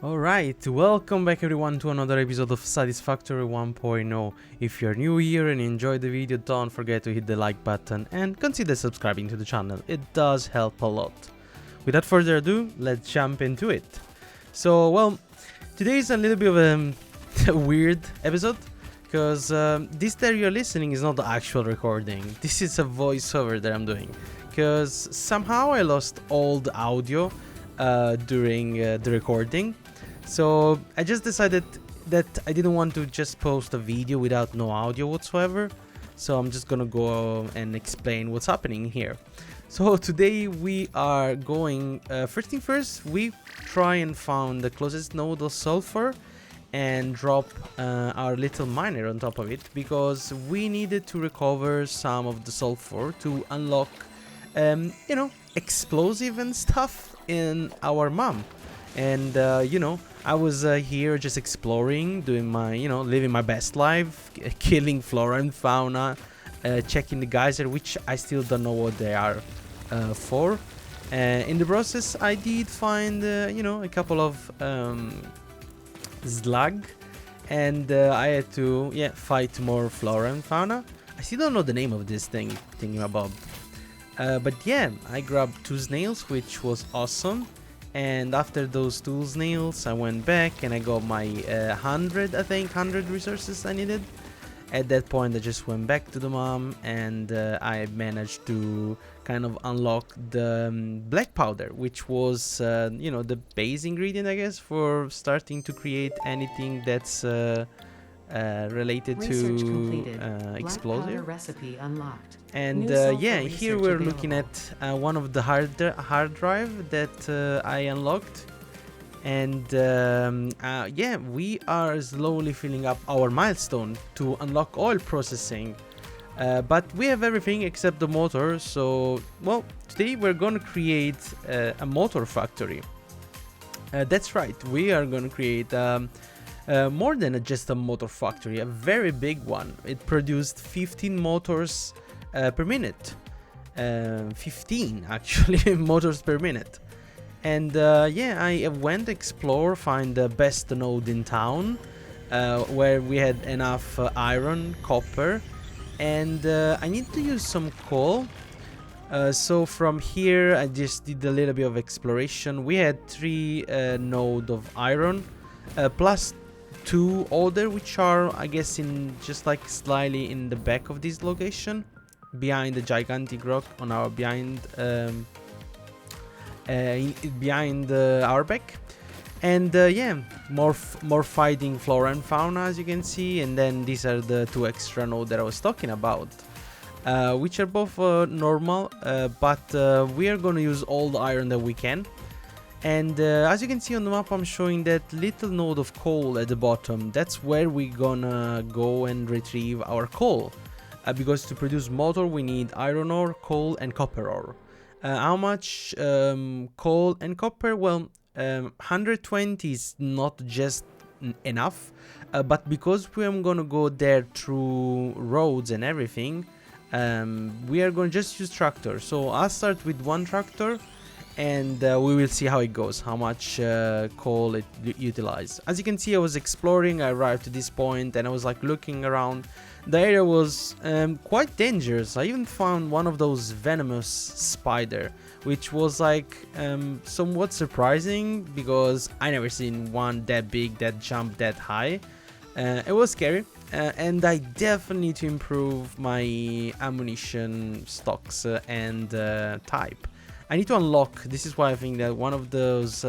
Alright, welcome back everyone to another episode of Satisfactory 1.0. If you're new here and enjoyed the video, don't forget to hit the like button and consider subscribing to the channel, it does help a lot. Without further ado, let's jump into it. So, today is a little bit of a weird episode, because this that you're listening is not the actual recording, this is a voiceover that I'm doing, because somehow I lost all the audio during the recording. So I just decided that I didn't want to just post a video without no audio whatsoever. So I'm just gonna go and explain what's happening here. So today we are going, first thing first, we try and find the closest node of sulfur and drop our little miner on top of it, because we needed to recover some of the sulfur to unlock, explosive and stuff in our mom. And I was here just exploring, doing my, living my best life, killing flora and fauna, checking the geyser, which I still don't know what they are for. In the process, I did find, a couple of slug, and I had to, fight more flora and fauna. I still don't know the name of this thing, thingamabob. But yeah, I grabbed 2 snails, which was awesome. And after those 2 snails, I went back and I got my 100 resources I needed. At that point, I just went back to the mom, and I managed to kind of unlock the black powder, which was, the base ingredient, I guess, for starting to create anything that's related Research to completed. explosive. Recipe unlocked. And New sulfur here research we're available. looking at one of the hard drive that I unlocked. And we are slowly filling up our milestone to unlock oil processing. But we have everything except the motor. So, today we're going to create a motor factory. That's right, we are going to create more than just a motor factory, a very big one. It produced 15 motors per minute. 15 actually motors per minute. And I went explore, find the best node in town, where we had enough iron, copper, and I need to use some coal. So from here I just did a little bit of exploration. We had 3 node of iron, plus 2 other, which are, I guess, in just like slightly in the back of this location, behind the gigantic rock on our behind our back. And more fighting flora and fauna, as you can see. And then these are the 2 extra nodes that I was talking about, which are both normal, but we are gonna use all the iron that we can. And as you can see on the map, I'm showing that little node of coal at the bottom. That's where we're gonna go and retrieve our coal, because to produce motor we need iron ore, coal, and copper ore. How much coal and copper? 120 is not just enough, but because we're gonna go there through roads and everything, we are gonna just use tractor. So I'll start with 1 tractor, and we will see how it goes, how much coal it utilizes. As you can see, I was exploring, I arrived to this point, and I was like looking around. The area was quite dangerous. I even found one of those venomous spider, which was like somewhat surprising, because I never seen one that big that jumped that high. It was scary, and I definitely need to improve my ammunition stocks and type. I need to unlock, this is why I think that one of those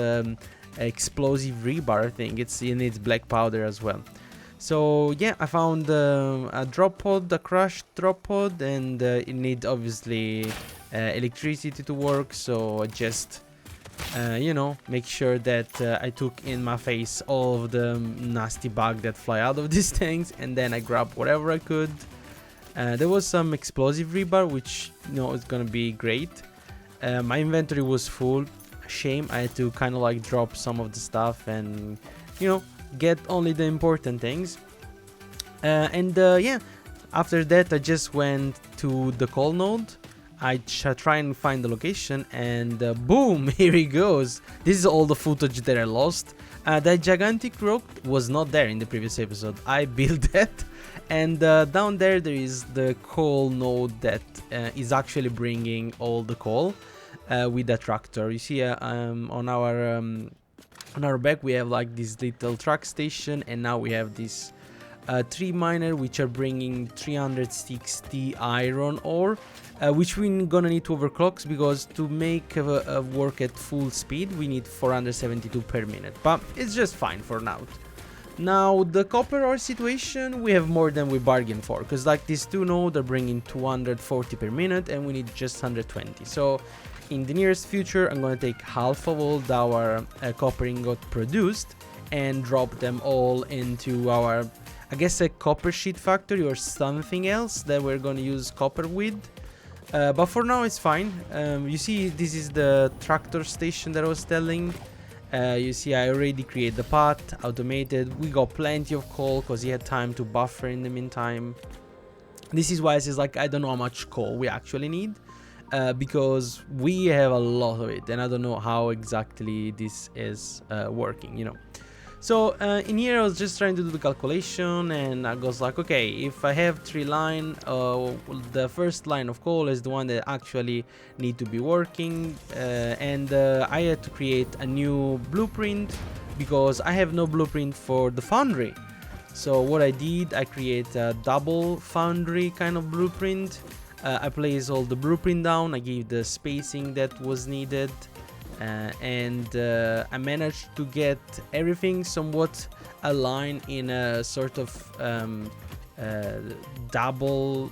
explosive rebar thing, it needs black powder as well. So yeah, I found a drop pod, a crushed drop pod, and it needs obviously electricity to work. So I just make sure that I took in my face all of the nasty bugs that fly out of these things, and then I grabbed whatever I could. There was some explosive rebar, which is gonna be great. My inventory was full. Shame, I had to kind of like drop some of the stuff and get only the important things. After that I just went to the coal node. I try and find the location, and boom, here he goes. This is all the footage that I lost. That gigantic rock was not there in the previous episode. I built that, and down there is the coal node that is actually bringing all the coal with the tractor. You see on our back we have like this little truck station, and now we have this 3 miner which are bringing 360 iron ore, which we're gonna need to overclock, because to make work at full speed we need 472 per minute, but it's just fine for now. Now the copper ore situation, we have more than we bargained for, because like these two nodes are bringing 240 per minute and we need just 120. So in the nearest future I'm gonna take half of all our copper ingot produced and drop them all into our, I guess, a copper sheet factory or something else that we're gonna use copper with. But for now it's fine. You see, this is the tractor station that I was telling. You see, I already created the path, automated. We got plenty of coal because he had time to buffer in the meantime. This is why it says like I don't know how much coal we actually need, because we have a lot of it, and I don't know how exactly this is working, you know. So in here I was just trying to do the calculation, and I was like, okay, if I have 3 line, the first line of coal is the one that actually need to be working, and I had to create a new blueprint because I have no blueprint for the foundry. So what I did, I create a double foundry kind of blueprint. I place all the blueprint down, I gave the spacing that was needed. And I managed to get everything somewhat aligned in a sort of double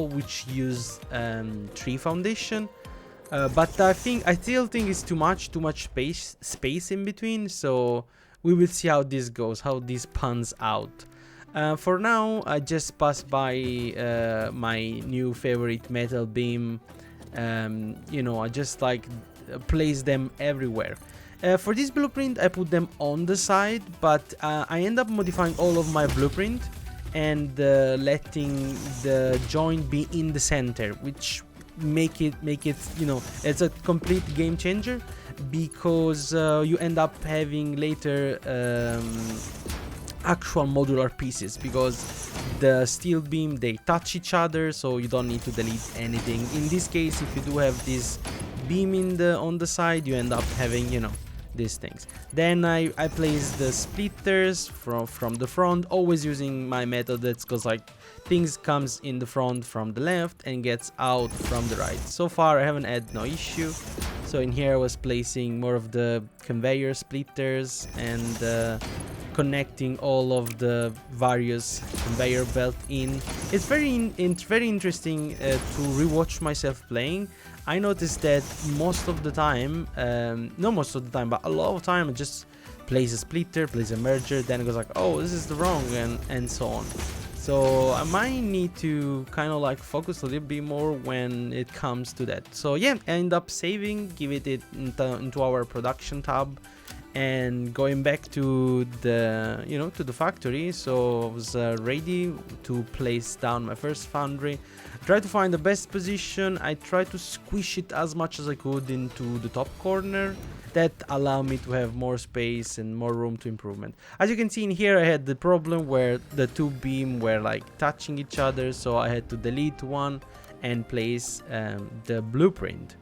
which use 3 foundation, but I still think it's too much space in between, so we will see how this goes, how this pans out. For now I just passed by my new favorite metal beam. You know, I just like place them everywhere. For this blueprint I put them on the side, but I end up modifying all of my blueprint and letting the joint be in the center, which make it, you know, it's a complete game changer, because you end up having later actual modular pieces, because the steel beam, they touch each other, so you don't need to delete anything. In this case, if you do have this beam on the side, you end up having, you know, these things. Then I place the splitters from the front, always using my method that's goes like things comes in the front from the left and gets out from the right. So far I haven't had no issue. So in here I was placing more of the conveyor splitters and connecting all of the various conveyor belt in. It's very interesting to rewatch myself playing. I noticed that most of the time, not most of the time, but a lot of time, I just place a splitter, place a merger, then it goes like, oh, this is the wrong, and so on. So I might need to kind of like focus a little bit more when it comes to that. So yeah, I end up saving, give it into our production tab, and going back to the, you know, to the factory. So I was ready to place down my first foundry. Try to find the best position. I try to squish it as much as I could into the top corner. That allowed me to have more space and more room to improvement. As you can see in here, I had the problem where the 2 beams were like touching each other, so I had to delete one and place the blueprint.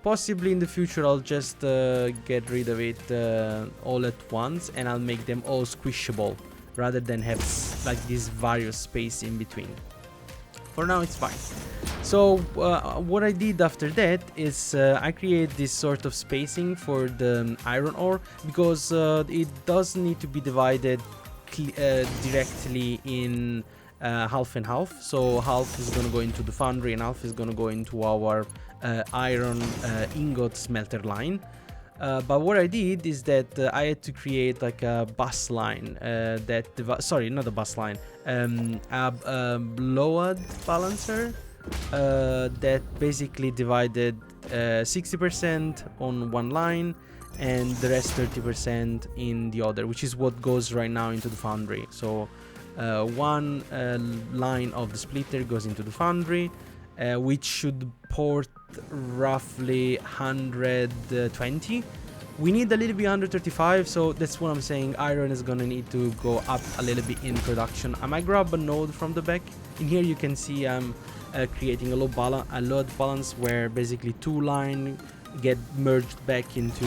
Possibly in the future I'll just get rid of it all at once, and I'll make them all squishable rather than have like this various space in between. For now it's fine. So what I did after that is I create this sort of spacing for the iron ore, because it does need to be divided directly in half and half. So half is gonna go into the foundry and half is gonna go into our iron ingot smelter line. But what I did is that I had to create like a bus line sorry, not a bus line, a load balancer that basically divided 60% on one line and the rest 30% in the other, which is what goes right now into the foundry. So one line of the splitter goes into the foundry, which should port roughly 120. We need a little bit under 35, so that's what I'm saying. Iron is gonna need to go up a little bit in production. I might grab a node from the back. In here you can see I'm creating a load balance where basically two line get merged back into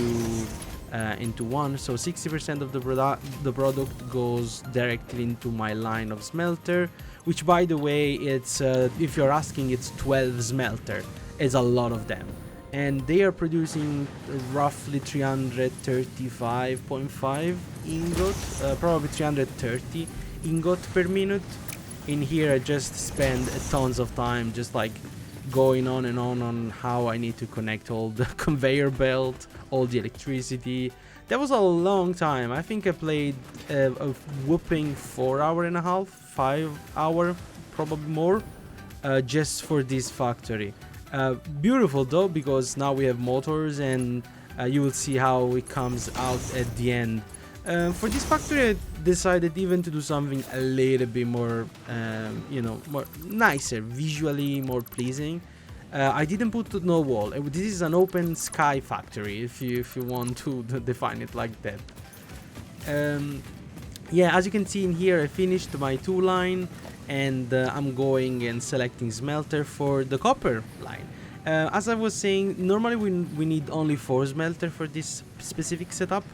one. So 60% of the product goes directly into my line of smelter, which by the way, it's if you're asking, it's 12 smelter. It's a lot of them. And they are producing roughly 335.5 ingot, probably 330 ingot per minute. In here I just spend tons of time just like going on and on how I need to connect all the conveyor belt, all the electricity. That was a long time. I think I played a whooping 4.5 hours, 5 hours, probably more, just for this factory. Beautiful though, because now we have motors, and you will see how it comes out at the end. For this factory I decided even to do something a little bit more more nicer, visually more pleasing. I didn't put no wall. This is an open sky factory, if you want to define it like that. Yeah, as you can see in here, I finished my 2 line, and I'm going and selecting smelter for the copper line. As I was saying, normally we need only 4 smelter for this specific setup,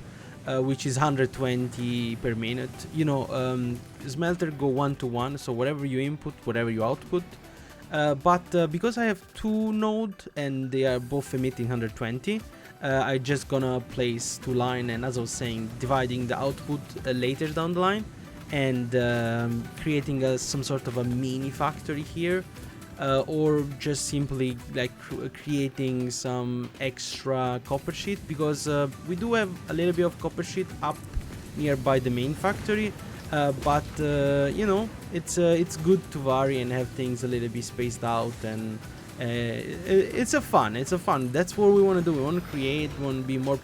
which is 120 per minute. Smelter go 1 to 1, so whatever you input, whatever you output. But because I have 2 nodes and they are both emitting 120, I just gonna place 2 line, and as I was saying, dividing the output later down the line, and creating some sort of a mini factory here, or just simply like creating some extra copper sheet, because we do have a little bit of copper sheet up nearby the main factory, but it's good to vary and have things a little bit spaced out, and it's a fun. That's what we want to do. We want to create, we want to be more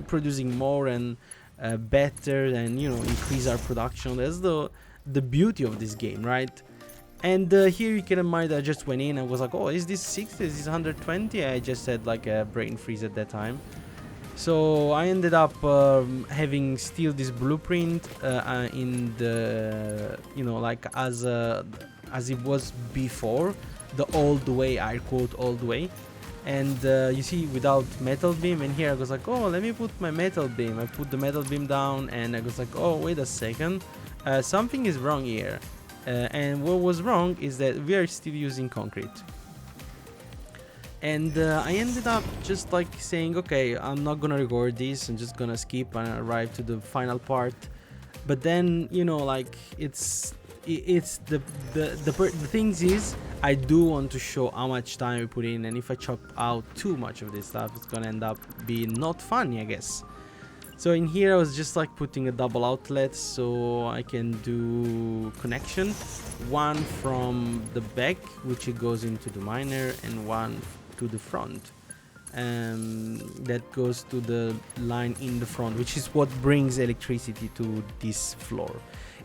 producing more and better, and increase our production. That's the beauty of this game, right? And here you can admire that I just went in and was like, oh, is this 60? Is this 120? I just had like a brain freeze at that time. So I ended up having still this blueprint in the like as it was before, the old way, I quote old way. And you see, without metal beam, and here I was like, oh, let me put my metal beam. I put the metal beam down, and I was like, oh, wait a second, something is wrong here. And what was wrong is that we are still using concrete. And I ended up just like saying, okay, I'm not gonna record this, I'm just gonna skip and arrive to the final part. But then like it's the things is, I do want to show how much time we put in, and if I chop out too much of this stuff, it's gonna end up being not funny, I guess. So in here I was just like putting a double outlet so I can do connection, one from the back, which it goes into the miner, and one to the front, that goes to the line in the front, which is what brings electricity to this floor.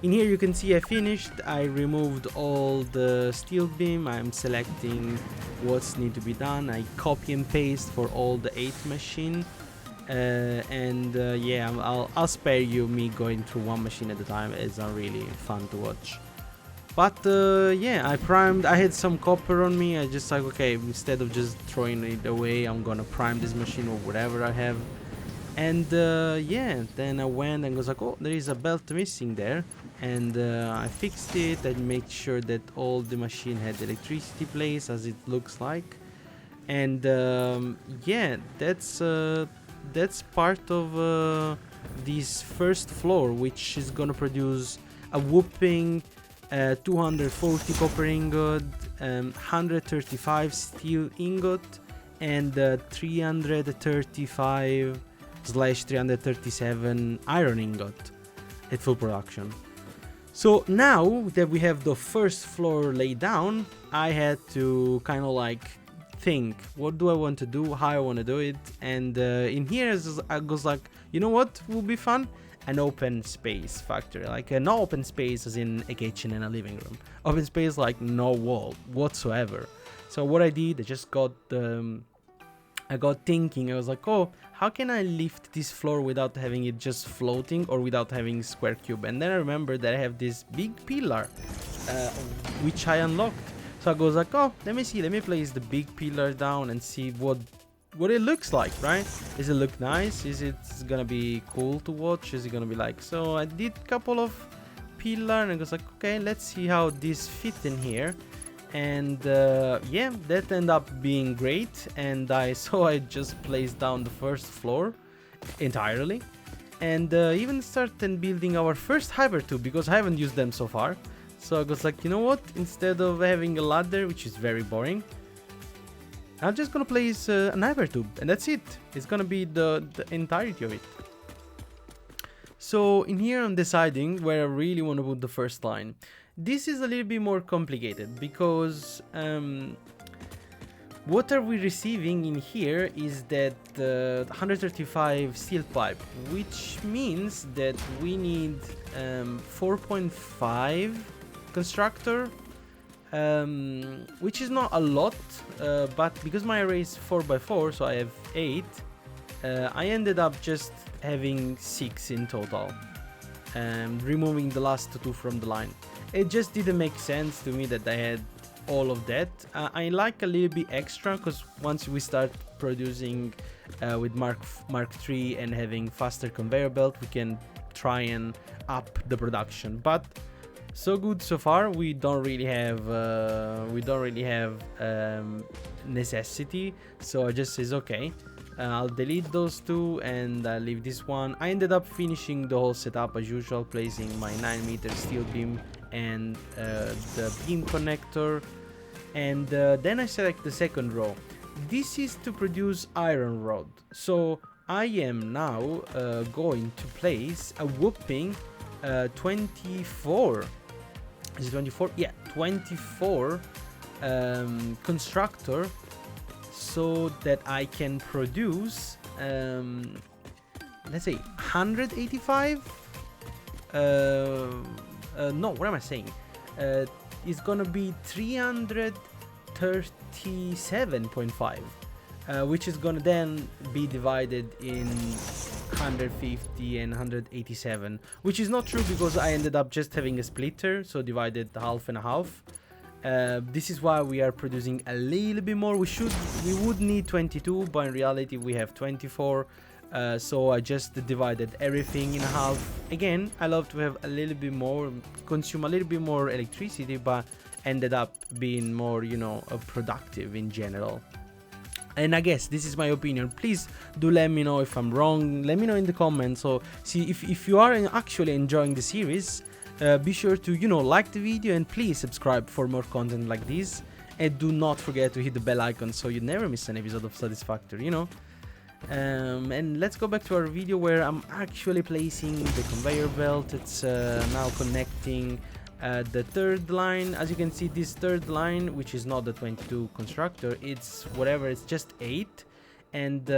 In here you can see I finished. I removed all the steel beam. I'm selecting what's need to be done. I copy and paste for all the 8 machine. Yeah, I'll spare you me going through one machine at a time. It's not really fun to watch. But yeah, I primed. I had some copper on me. I just like, okay, instead of just throwing it away, I'm gonna prime this machine or whatever I have. And yeah, then I went and was like, oh, there is a belt missing there, and I fixed it and made sure that all the machine had electricity placed as it looks like. And yeah, that's part of this first floor, which is gonna produce a whooping 240 copper ingot, 135 steel ingot, and 335/337 iron ingot at full production. So now that we have the first floor laid down, I had to kind of like think, what do I want to do, how I want to do it. And in here I was like, you know what will be fun? An open space factory, like an open space as in a kitchen and a living room. Open space like no wall whatsoever. So what I did, I got thinking. I was like, oh, how can I lift this floor without having it just floating or without having square cube? And then I remembered that I have this big pillar, which I unlocked. So I was like, oh, let me place the big pillar down and see what it looks like, right? Does it look nice? Is it gonna be cool to watch? Is it gonna be like... So I did a couple of pillar and I was like, okay, let's see how this fit in here. And yeah, that ended up being great. And I just placed down the first floor entirely, and even started building our first hypertube, because I haven't used them so far. So I was like, you know what, instead of having a ladder, which is very boring, I'm just gonna place an hypertube, and that's it. It's gonna be the entirety of it. So in here I'm deciding where I really want to put the first line. This is a little bit more complicated, because what are we receiving in here is that 135 steel pipe, which means that we need 4.5 constructor, which is not a lot, but because my array is 4x4, so I have 8, I ended up just having 6 in total, removing the last 2 from the line. It just didn't make sense to me that I had all of that. I like a little bit extra, because once we start producing with Mark III and having faster conveyor belt, we can try and up the production. But so good so far. We don't really have necessity. So I just says okay. I'll delete those 2 and I'll leave this one. I ended up finishing the whole setup as usual, placing my 9-meter steel beam and the beam connector, and then I select the second row. This is to produce iron rod. So I am now going to place a whopping 24. Is it 24? Yeah, 24 constructor, so that I can produce let's say 185. No, what am I saying? It's gonna be 337.5, which is gonna then be divided in 150 and 187, which is not true, because I ended up just having a splitter, so divided half and a half. This is why we are producing a little bit more. We would need 22, but in reality we have 24. So I just divided everything in half. Again, I love to have a little bit more, consume a little bit more electricity, but ended up being more, you know, productive in general. And I guess this is my opinion. Please do let me know if I'm wrong. Let me know in the comments. So see if you are actually enjoying the series, be sure to, you know, like the video, and please subscribe for more content like this. And do not forget to hit the bell icon so you never miss an episode of Satisfactory, you know. And let's go back to our video where I'm actually placing the conveyor belt. It's now connecting the third line. As you can see, this third line, which is not the 22 constructor, it's whatever, it's just 8, and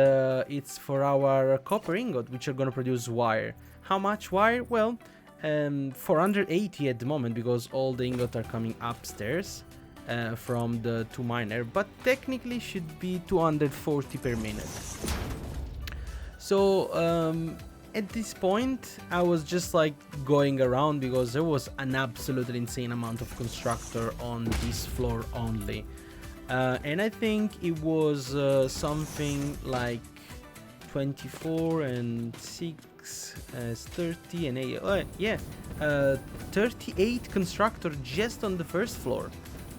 it's for our copper ingot, which are gonna produce wire. How much wire? Well, 480 at the moment, because all the ingots are coming upstairs from the 2 miner, but technically should be 240 per minute. So at this point I was just like going around, because there was an absolutely insane amount of constructor on this floor only, and I think it was something like 24 and 6 as 30 and 8, yeah, 38 constructor just on the first floor.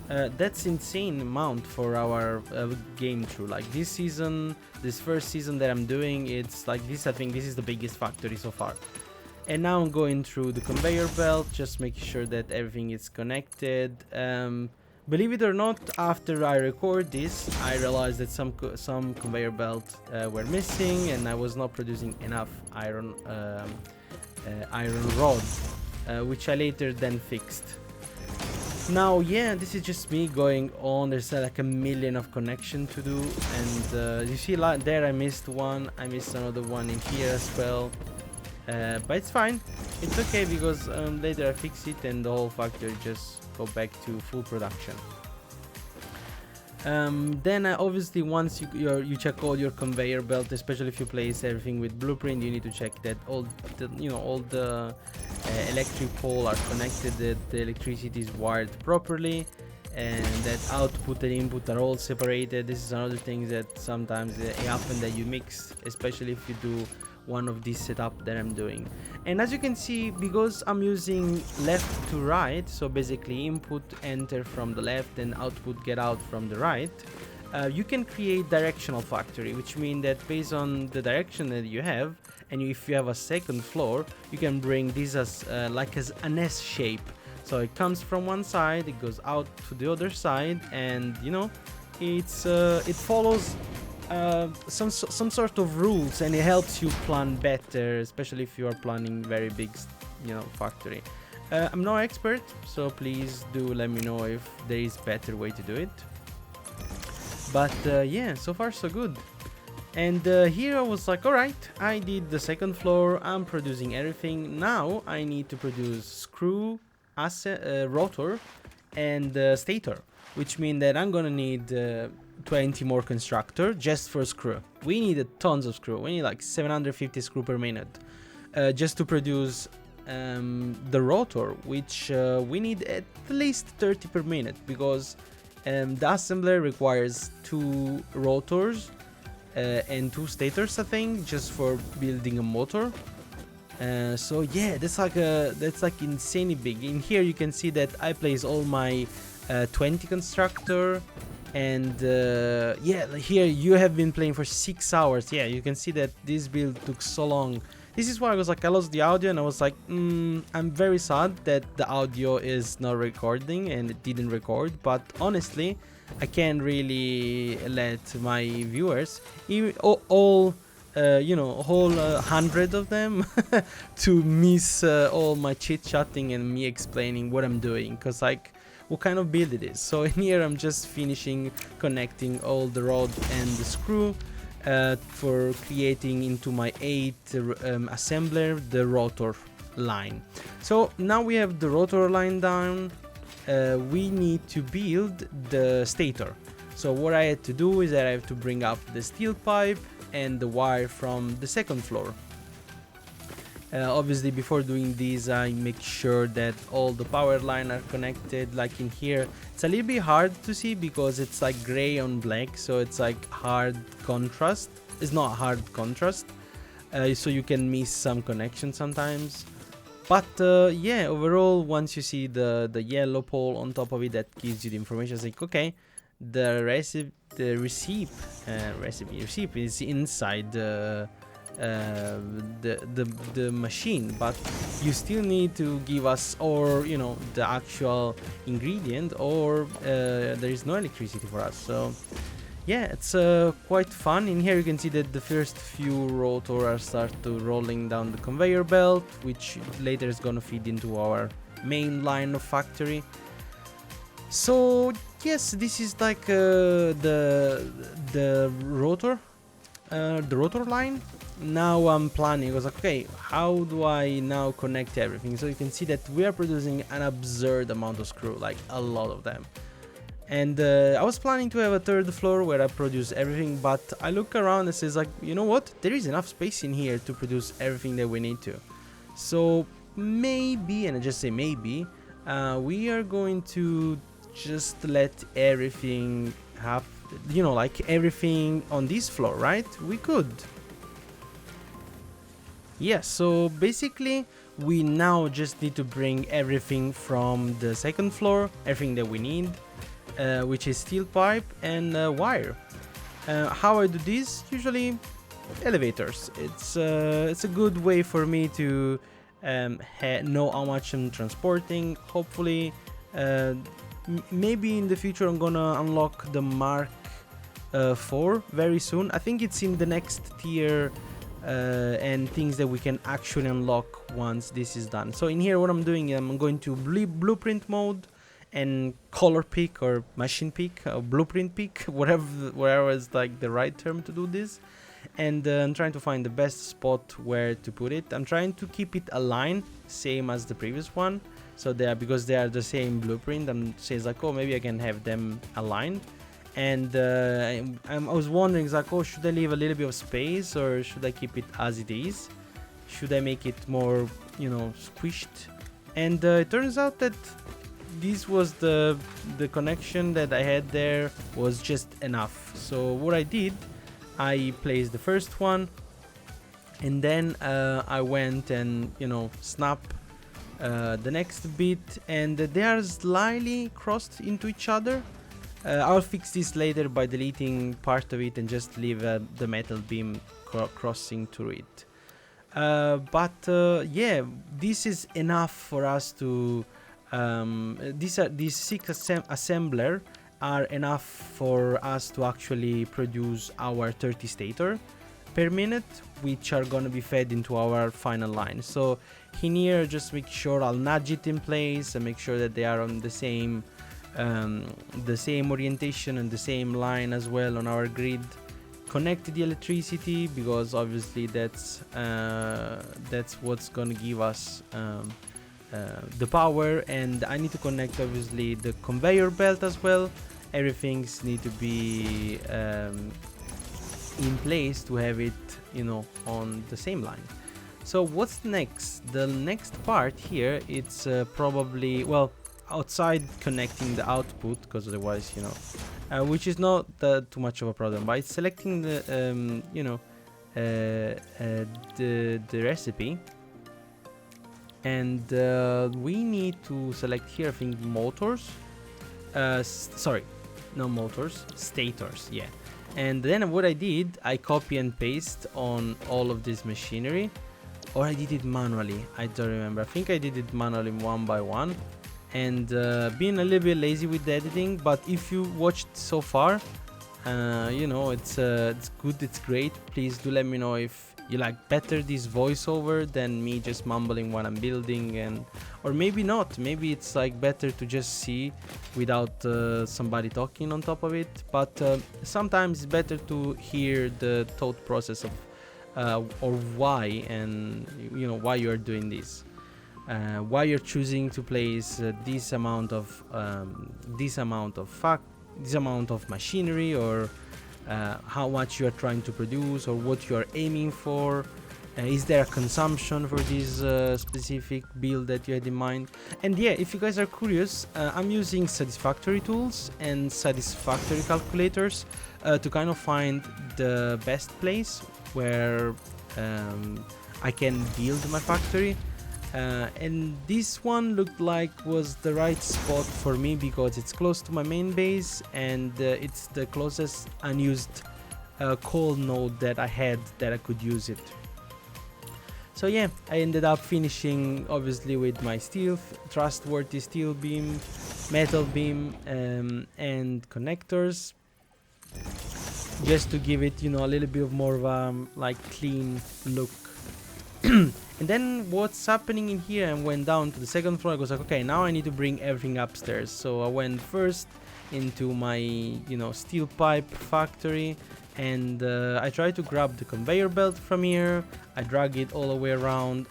That's insane amount for our game through. Like this season, this first season that I'm doing, it's like this. I think this is the biggest factory so far. And now I'm going through the conveyor belt, just making sure that everything is connected. Believe it or not, after I record this, I realized that some conveyor belt were missing, and I was not producing enough iron rod, which I later then fixed. Now, yeah, this is just me going on. There's like a million of connection to do, and you see there I missed one. I missed another one in here as well, but it's fine. It's okay, because later I fix it and the whole factory just go back to full production. Then obviously once you check all your conveyor belt, especially if you place everything with blueprint, you need to check that all the electric pole are connected, that the electricity is wired properly, and that output and input are all separated. This is another thing that sometimes happen, that you mix, especially if you do one of these setup that I'm doing. And as you can see, because I'm using left to right, so basically input enter from the left and output get out from the right, you can create directional factory, which means that based on the direction that you have, and if you have a second floor, you can bring this as like as an S shape. So it comes from one side, it goes out to the other side, and you know, it follows some sort of rules, and it helps you plan better, especially if you are planning very big, factory. I'm no expert, so please do let me know if there is better way to do it. But yeah, so far so good. And here I was like, alright, I did the second floor, I'm producing everything. Now I need to produce screw, rotor, and stator, which means that I'm gonna need 20 more constructor just for screw. We need tons of screw. We need like 750 screw per minute just to produce the rotor, which we need at least 30 per minute, because the assembler requires 2 rotors and 2 stators, I think, just for building a motor. So yeah, that's like insanely big. In here you can see that I place all my 20 constructor, and yeah, here you have been playing for 6 hours. Yeah, you can see that this build took so long. This is why I was like, I lost the audio, and I was like, I'm very sad that the audio is not recording and it didn't record. But honestly, I can't really let my viewers, all 100 of them, to miss all my chit-chatting and me explaining what I'm doing, because like, what kind of build it is. So in here I'm just finishing connecting all the rod and the screw for creating into my 8 assembler the rotor line. So now we have the rotor line down, we need to build the stator. So what I had to do is that I have to bring up the steel pipe and the wire from the second floor. Obviously before doing this, I make sure that all the power line are connected. Like in here, it's a little bit hard to see because it's like gray on black, so it's like hard contrast. It's not hard contrast, so you can miss some connection sometimes. But yeah, overall, once you see the yellow pole on top of it, that gives you the information. It's like, okay, the receipt is inside the machine, but you still need to give us, or the actual ingredient, or there is no electricity for us. So yeah, it's quite fun. In here you can see that the first few rotors start to rolling down the conveyor belt, which later is gonna feed into our main line of factory. So yes, this is like the rotor line. Now I'm planning. I was like, okay, how do I now connect everything? So you can see that we are producing an absurd amount of screw, like a lot of them. And I was planning to have a third floor where I produce everything, but I look around and says like, you know what? There is enough space in here to produce everything that we need to. So maybe, and I just say maybe, we are going to just let everything have, like everything on this floor, right? We could. Yeah, so basically we now just need to bring everything from the second floor, everything that we need, which is steel pipe and wire. How I do this? Usually elevators. It's a good way for me to know how much I'm transporting. Hopefully, maybe in the future I'm gonna unlock the Mark 4 very soon. I think it's in the next tier, and things that we can actually unlock once this is done. So in here what I'm doing, I'm going to blueprint mode and color pick or machine pick or blueprint pick, whatever is like the right term to do this. And I'm trying to find the best spot where to put it. I'm trying to keep it aligned, same as the previous one. So because they are the same blueprint, I'm saying like, oh, maybe I can have them aligned. And I was wondering, like, oh, should I leave a little bit of space or should I keep it as it is? Should I make it more, you know, squished? And it turns out that this was the connection that I had there was just enough. So what I did, I placed the first one, and then I went and, you know, snap the next bit, and they are slightly crossed into each other. I'll fix this later by deleting part of it and just leave the metal beam crossing through it. Yeah, this is enough for us to these 6 assembler are enough for us to actually produce our 30 stator per minute, which are gonna be fed into our final line. So in here, just make sure I'll nudge it in place and make sure that they are on the same orientation and the same line as well on our grid. Connect the electricity, because obviously that's what's gonna give us the power. And I need to connect obviously the conveyor belt as well. Everything's need to be in place to have it, you know, on the same line. So what's next? The next part here, it's probably, well, outside connecting the output, because otherwise, you know, which is not too much of a problem, but it's selecting the you know, the recipe, and we need to select here, I think, motors, sorry, no motors, stators, yeah. And then what I did, I copy and paste on all of this machinery, or I did it manually, I don't remember. I think I did it manually one by one, and being a little bit lazy with the editing. But if you watched so far, you know, it's good, it's great. Please do let me know if you like better this voiceover than me just mumbling what I'm building, and or maybe not, maybe it's like better to just see without somebody talking on top of it. But sometimes it's better to hear the thought process of or why, and you know, why you're doing this, why you're choosing to place this amount of machinery, or how much you are trying to produce, or what you are aiming for. Is there a consumption for this specific build that you had in mind? And yeah, if you guys are curious, I'm using Satisfactory tools and Satisfactory calculators to kind of find the best place where I can build my factory. And this one looked like was the right spot for me, because it's close to my main base, and it's the closest unused coal node that I had that I could use it. So yeah, I ended up finishing obviously with my steel, trustworthy steel beam, metal beam, and connectors, just to give it, you know, a little bit of more of a like clean look. And then what's happening in here, I went down to the second floor. I was like, okay, now I need to bring everything upstairs. So I went first into my, you know, steel pipe factory, and I tried to grab the conveyor belt from here. I drag it all the way around.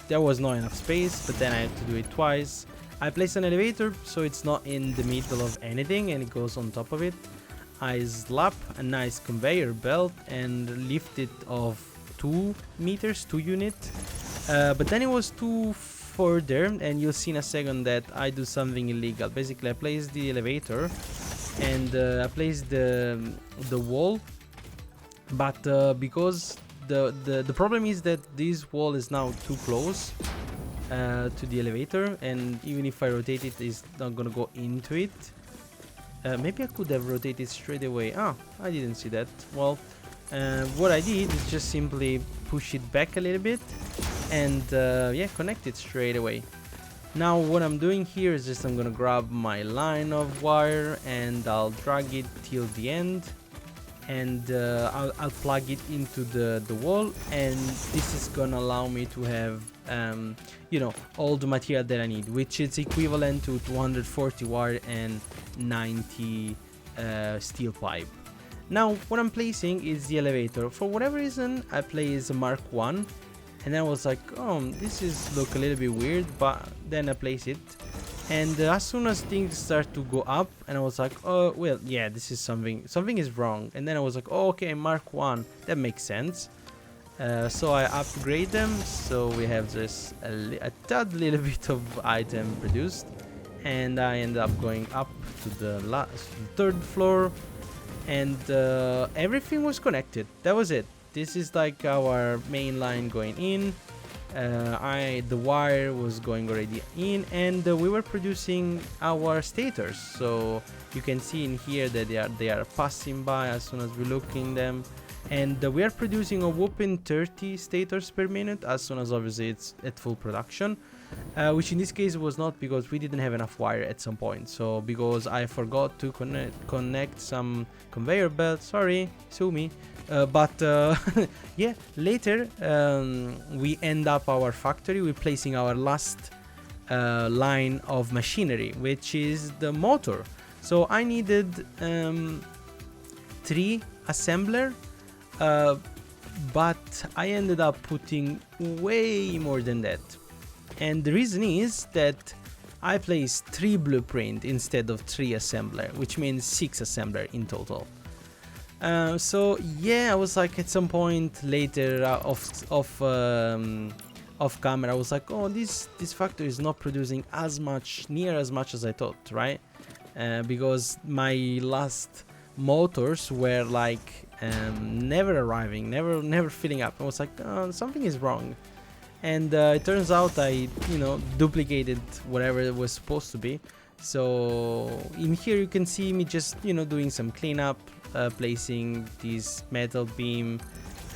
There was not enough space, but then I had to do it twice. I placed an elevator so it's not in the middle of anything and it goes on top of it. I slap a nice conveyor belt and lift it off 2 meters, 2 units, but then it was too further, and you'll see in a second that I do something illegal. Basically, I place the elevator and I place the wall, but because the problem is that this wall is now too close to the elevator, and even if I rotate it, it's not gonna go into it. Maybe I could have rotated straight away. Ah, I didn't see that. Well, what I did is just simply push it back a little bit and yeah, connect it straight away. Now what I'm doing here is just I'm gonna grab my line of wire and I'll drag it till the end, and I'll plug it into the wall, and this is gonna allow me to have you know, all the material that I need, which is equivalent to 240 wire and 90 steel pipe. Now what I'm placing is the elevator. For whatever reason I place a Mark 1, and then I was like, oh, this is look a little bit weird, but then I place it And as soon as things start to go up, and I was like, oh well, yeah, this is something is wrong. And then I was like, oh, okay, Mark 1, that makes sense. So I upgrade them, so we have this a tad little bit of item produced, and I end up going up to the third floor, and everything was connected. That was it. This is like our main line going in. The wire was going already in, and we were producing our stators. So you can see in here that they are passing by as soon as we look in them. And we are producing a whopping 30 stators per minute as soon as obviously it's at full production, which in this case was not because we didn't have enough wire at some point. So because I forgot to connect some conveyor belts, sorry, sue me. But yeah, later we end up our factory replacing our last line of machinery, which is the motor. So I needed 3 assembler. But I ended up putting way more than that, and the reason is that I placed 3 blueprint instead of 3 assembler, which means 6 assembler in total. So yeah, I was like at some point later off camera, I was like, oh, this factory is not producing near as much as I thought, right? Because my last motors were like never arriving, never filling up. I was like, oh, something is wrong. And it turns out I duplicated whatever it was supposed to be. So in here you can see me just doing some cleanup, placing this metal beam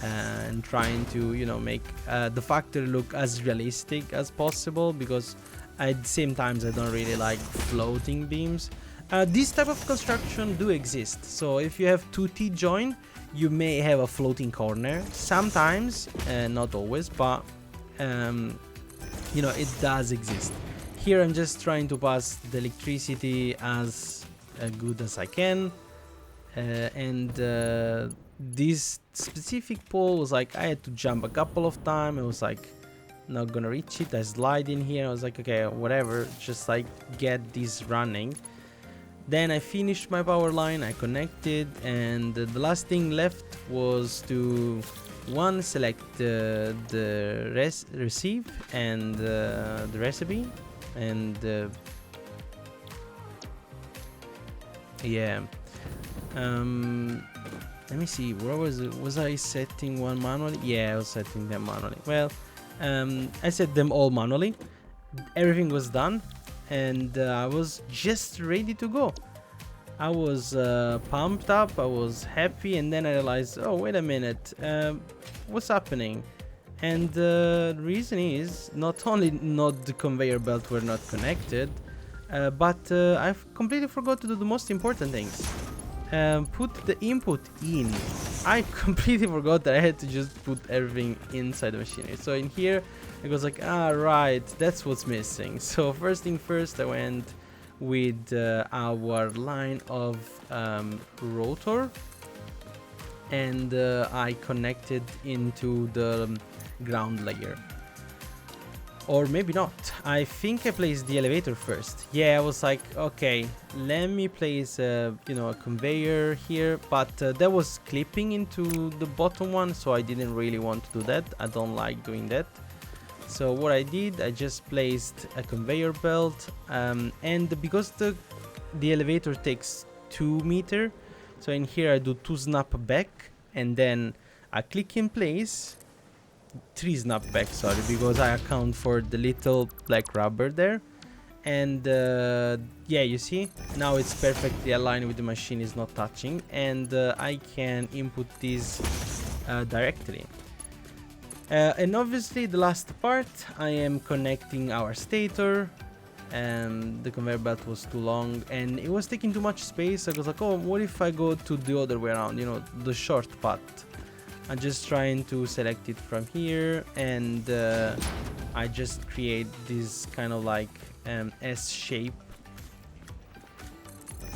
and trying to make the factory look as realistic as possible, because at the same times I don't really like floating beams. This type of construction do exist. So if you have 2 T-join, you may have a floating corner sometimes, not always, but it does exist. Here I'm just trying to pass the electricity as good as I can, and this specific pole was like I had to jump a couple of times. I was like not gonna reach it. I slide in here. I was like, okay, whatever, just like get this running. Then I finished my power line, I connected, and the last thing left was to select the receive and the recipe, and yeah, let me see, where was it? Was I setting one manually? Yeah, I was setting them manually. Well, I set them all manually. Everything was done, and I was just ready to go. I was pumped up, I was happy, and then I realized, oh, wait a minute, what's happening? And the reason is not only the conveyor belt were not connected, but I've completely forgot to do the most important things. Put the input in. I completely forgot that I had to just put everything inside the machinery. So in here it was like, right, that's what's missing. So first thing first, I went with our line of rotor, and I connected into the ground layer. Or maybe not. I think I placed the elevator first. Yeah, I was like, okay, let me place a conveyor here, but that was clipping into the bottom one, so I didn't really want to do that. I don't like doing that. So what I did, I just placed a conveyor belt, and because the elevator takes 2 meters, so in here I do 2 snap back, and then I click in place, 3 snap back, sorry, because I account for the little black rubber there. And yeah, you see, now it's perfectly aligned with the machine, is not touching, and I can input this directly. And obviously the last part, I am connecting our stator, and the conveyor belt was too long and it was taking too much space. I was like, oh, what if I go to the other way around, the short path. I'm just trying to select it from here, and I just create this kind of like S shape,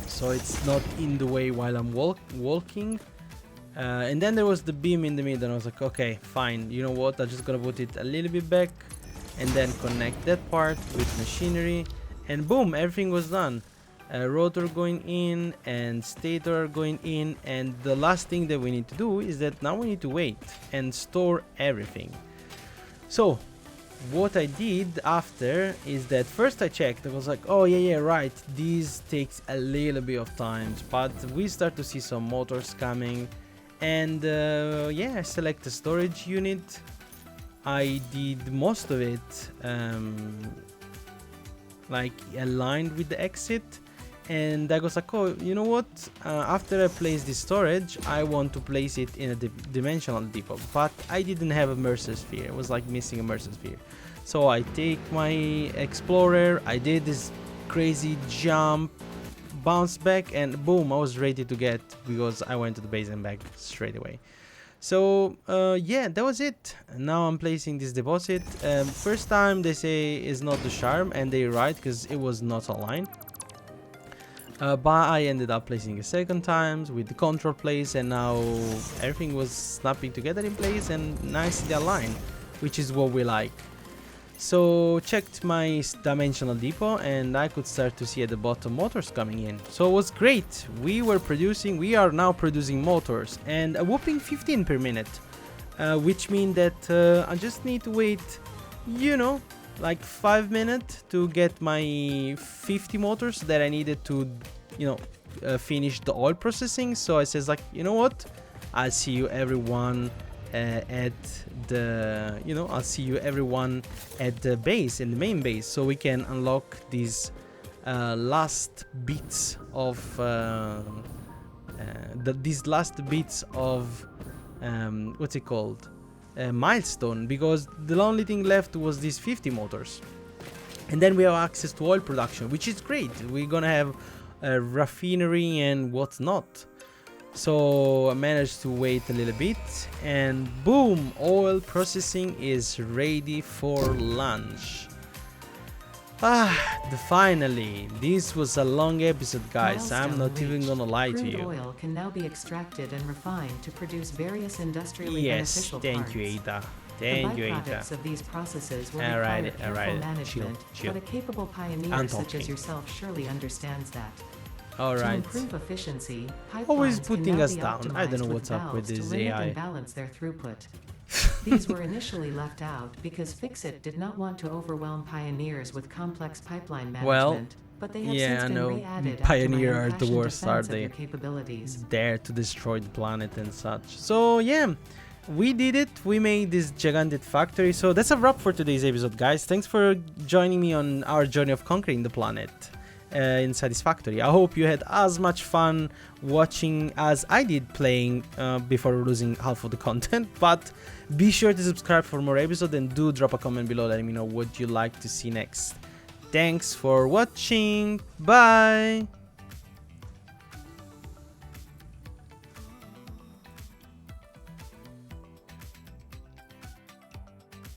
so it's not in the way while I'm walking. And then there was the beam in the middle, and I was like, okay, fine, you know what, I'm just gonna put it a little bit back and then connect that part with machinery, and boom, everything was done. Rotor going in and stator going in, and the last thing that we need to do is that now we need to wait and store everything. So what I did after is that first I checked. I was like, oh yeah, right, this takes a little bit of time, but we start to see some motors coming, and yeah, I select the storage unit. I did most of it like aligned with the exit, and I was like, oh, you know what, after I place this storage, I want to place it in a dimensional depot, but I didn't have a Mercer sphere. It was like missing a Mercer sphere. So I take my Explorer, I did this crazy jump, bounce back, and boom, I was ready to get, because I went to the base and back straight away. So yeah, that was it. Now I'm placing this deposit. First time they say is not the charm, and they're right, because it was not aligned. But I ended up placing a second time with the control place, and now everything was snapping together in place and nicely aligned, which is what we like. So checked my dimensional depot, and I could start to see at the bottom motors coming in. So it was great. We are now producing motors, and a whopping 15 per minute, which means that I just need to wait, you know, like 5 minutes to get my 50 motors that I needed to, you know, finish the oil processing. So I says like, you know what, I'll see you everyone at the, you know, I'll see you everyone at the base, in the main base, so we can unlock these last bits of these last bits of what's it called, milestone, because the only thing left was these 50 motors, and then we have access to oil production, which is great. We're gonna have a refinery and what's not. So I managed to wait a little bit, and boom, oil processing is ready for lunch. Finally. This was a long episode, guys. I'm not even gonna lie to you. Oil can now be extracted and refined to produce various industrially beneficial thank parts. you, Ada. Thank you, Ada. Byproducts of these processes will Alright, require careful alright. management, Chill. but a capable pioneer I'm such as talking. yourself surely understands that. To Alright. improve efficiency, Always pipelines putting can now us be down. I don't know optimized what's up with valves to this limit AI. and balance their throughput. These were initially left out because Fixit did not want to overwhelm pioneers with complex pipeline management, Well, but they have yeah, since I been know. re-added Pioneer after my are the impassioned worst, are defense of they? their capabilities. Dare to destroy the planet and such. So yeah, we did it. We made this gigantic factory. So that's a wrap for today's episode, guys. Thanks for joining me on our journey of conquering the planet in Satisfactory. I hope you had as much fun watching as I did playing before losing half of the content. But be sure to subscribe for more episodes, and do drop a comment below letting me know what you'd like to see next. Thanks for watching. Bye.